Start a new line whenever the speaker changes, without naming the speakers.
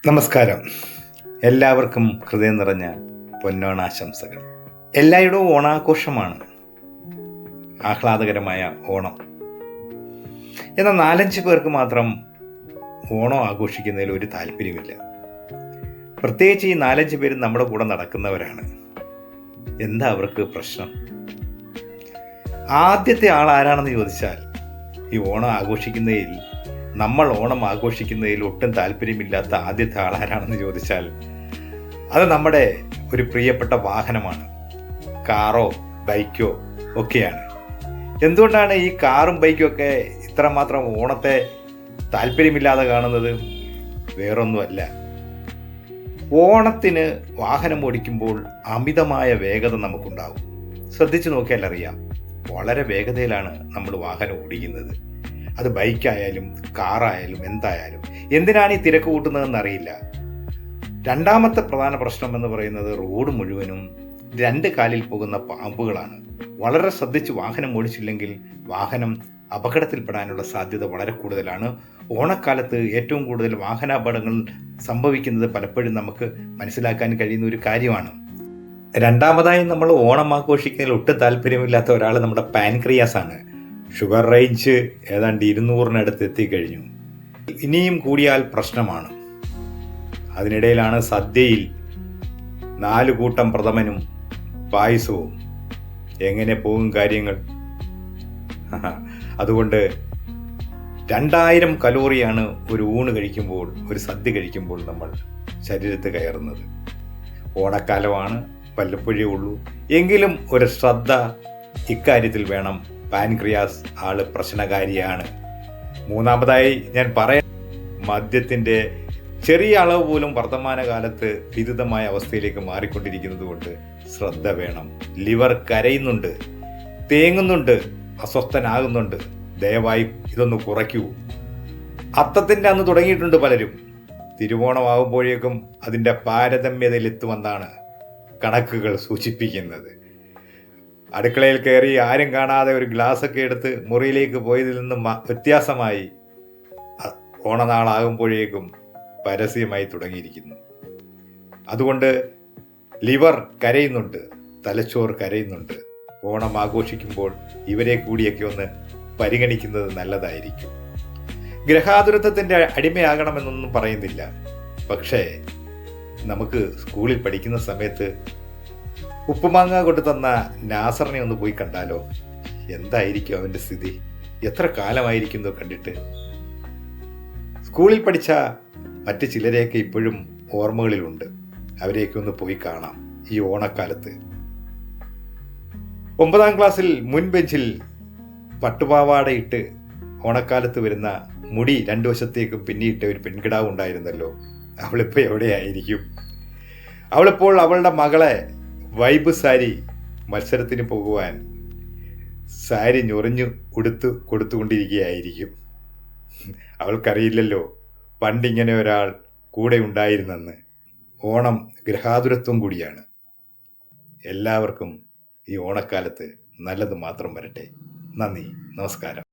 നമസ്കാരം. എല്ലാവർക്കും ഹൃദയം നിറഞ്ഞ പൊന്നോണാശംസകൾ. എല്ലായിടവും ഓണാഘോഷമാണ്, ആഹ്ലാദകരമായ ഓണം. എന്നാൽ 4-5 പേർക്ക് മാത്രം ഓണം ആഘോഷിക്കുന്നതിൽ ഒരു താല്പര്യമില്ല. പ്രത്യേകിച്ച് ഈ 4-5 പേരും നമ്മുടെ കൂടെ നടക്കുന്നവരാണ്. എന്താ അവർക്ക് പ്രശ്നം? ആദ്യത്തെ ആൾ ആരാണെന്ന് ചോദിച്ചാൽ, ഈ ഓണം ആഘോഷിക്കുന്നതിൽ നമ്മൾ ഓണം ആഘോഷിക്കുന്നതിൽ ഒട്ടും താല്പര്യമില്ലാത്ത ആദ്യത്തെ ആളാരാണെന്ന് ചോദിച്ചാൽ അത് നമ്മുടെ ഒരു പ്രിയപ്പെട്ട വാഹനമാണ്. കാറോ ബൈക്കോ ഒക്കെയാണ്. എന്തുകൊണ്ടാണ് ഈ കാറും ബൈക്കും ഒക്കെ ഇത്രമാത്രം ഓണത്തെ താല്പര്യമില്ലാതെ കാണുന്നത്? വേറൊന്നുമല്ല, ഓണത്തിന് വാഹനം ഓടിക്കുമ്പോൾ അമിതമായ വേഗത നമുക്കുണ്ടാവും. ശ്രദ്ധിച്ചു നോക്കിയാൽ അറിയാം, വളരെ വേഗതയിലാണ് നമ്മൾ വാഹനം ഓടിക്കുന്നത്. അത് ബൈക്കായാലും കാറായാലും എന്തായാലും. എന്തിനാണ് ഈ തിരക്ക് കൂട്ടുന്നതെന്ന് അറിയില്ല. രണ്ടാമത്തെ പ്രധാന പ്രശ്നം എന്ന് പറയുന്നത് റോഡ് മുഴുവനും 2 കാലിൽ പോകുന്ന പാമ്പുകളാണ്. വളരെ ശ്രദ്ധിച്ച് വാഹനം ഓടിച്ചില്ലെങ്കിൽ വാഹനം അപകടത്തിൽപ്പെടാനുള്ള സാധ്യത വളരെ കൂടുതലാണ്. ഓണക്കാലത്ത് ഏറ്റവും കൂടുതൽ വാഹനാപകടങ്ങൾ സംഭവിക്കുന്നത് പലപ്പോഴും നമുക്ക് മനസ്സിലാക്കാൻ കഴിയുന്ന ഒരു കാര്യമാണ്. രണ്ടാമതായി, നമ്മൾ ഓണം ആഘോഷിക്കുന്നതിൽ ഒട്ടും താല്പര്യമില്ലാത്ത ഒരാൾ നമ്മുടെ പാൻക്രിയാസ് ആണ്. ഷുഗർ റേഞ്ച് ഏതാണ്ട് 200-നടുത്ത് എത്തിക്കഴിഞ്ഞു. ഇനിയും കൂടിയാൽ പ്രശ്നമാണ്. അതിനിടയിലാണ് സദ്യയിൽ 4 കൂട്ടം പ്രഥമനും പായസവും. എങ്ങനെ പോകും കാര്യങ്ങൾ? അതുകൊണ്ട് 2000 കലോറിയാണ് ഒരു ഊണ് കഴിക്കുമ്പോൾ, ഒരു സദ്യ കഴിക്കുമ്പോൾ നമ്മൾ ശരീരത്ത് കയറുന്നത്. ഓണക്കാലമാണ്, വല്ലപ്പോഴേ ഉള്ളൂ. എങ്കിലും ഒരു ശ്രദ്ധ ഇക്കാര്യത്തിൽ വേണം. പാൻക്രിയാസ് ആള് പ്രശ്നകാരിയാണ്. മൂന്നാമതായി ഞാൻ പറയാം, മദ്യത്തിൻ്റെ ചെറിയ അളവ് പോലും വർത്തമാനകാലത്ത് വിരുദ്ധമായ അവസ്ഥയിലേക്ക് മാറിക്കൊണ്ടിരിക്കുന്നത് കൊണ്ട് ശ്രദ്ധ വേണം. ലിവർ കരയുന്നുണ്ട്, തേങ്ങുന്നുണ്ട്, അസ്വസ്ഥനാകുന്നുണ്ട്. ദയവായി ഇതൊന്ന് കുറയ്ക്കൂ. അത്തത്തിൻ്റെ അന്ന് തുടങ്ങിയിട്ടുണ്ട് പലരും. തിരുവോണമാകുമ്പോഴേക്കും അതിൻ്റെ പാരതമ്യതയിലെത്തുമെന്നാണ് കണക്കുകൾ സൂചിപ്പിക്കുന്നത്. അടുക്കളയിൽ കയറി ആരും കാണാതെ ഒരു ഗ്ലാസ്സൊക്കെ എടുത്ത് മുറിയിലേക്ക് പോയതിൽ നിന്നും വ്യത്യാസമായി ഓണനാളാകുമ്പോഴേക്കും പരസ്യമായി തുടങ്ങിയിരിക്കുന്നു. അതുകൊണ്ട് ലിവർ കരയുന്നുണ്ട്, തലച്ചോറ് കരയുന്നുണ്ട്. ഓണം ആഘോഷിക്കുമ്പോൾ ഇവരെ കൂടിയൊക്കെ ഒന്ന് പരിഗണിക്കുന്നത് നല്ലതായിരിക്കും. ഗ്രഹാതുരത്വത്തിൻ്റെ അടിമയാകണമെന്നൊന്നും പറയുന്നില്ല. പക്ഷേ നമുക്ക് സ്കൂളിൽ പഠിക്കുന്ന സമയത്ത് ഉപ്പുമാങ്ങ കൊണ്ട് തന്ന നാസറിനെ ഒന്ന് പോയി കണ്ടാലോ? എന്തായിരിക്കും അവൻ്റെ സ്ഥിതി? എത്ര കാലമായിരിക്കുന്നു കണ്ടിട്ട്. സ്കൂളിൽ പഠിച്ച മറ്റ് ചിലരെയൊക്കെ ഇപ്പോഴും ഓർമ്മകളിലുണ്ട്. അവരെയൊക്കെ ഒന്ന് പോയി കാണാം ഈ ഓണക്കാലത്ത്. 9ാം ക്ലാസ്സിൽ മുൻ ബെഞ്ചിൽ പട്ടുപാവാടയിട്ട് ഓണക്കാലത്ത് വരുന്ന മുടി 2 വശത്തേക്കും പിന്നിയിട്ട ഒരു പെൺകിടാവ് ഉണ്ടായിരുന്നല്ലോ. അവളിപ്പോൾ എവിടെയായിരിക്കും? അവളിപ്പോൾ അവളുടെ മകളെ വൈബ് സാരി മത്സരത്തിന് പോകുവാൻ സാരി ഞൊറിഞ്ഞു കൊടുത്തുകൊണ്ടിരിക്കുകയായിരിക്കും. അവൾക്കറിയില്ലല്ലോ പണ്ടിങ്ങനെ ഒരാൾ കൂടെ ഉണ്ടായിരുന്നെന്ന്. ഓണം ഗ്രഹാതുരത്വം കൂടിയാണ്. എല്ലാവർക്കും ഈ ഓണക്കാലത്ത് നല്ലത് മാത്രം വരട്ടെ. നന്ദി, നമസ്കാരം.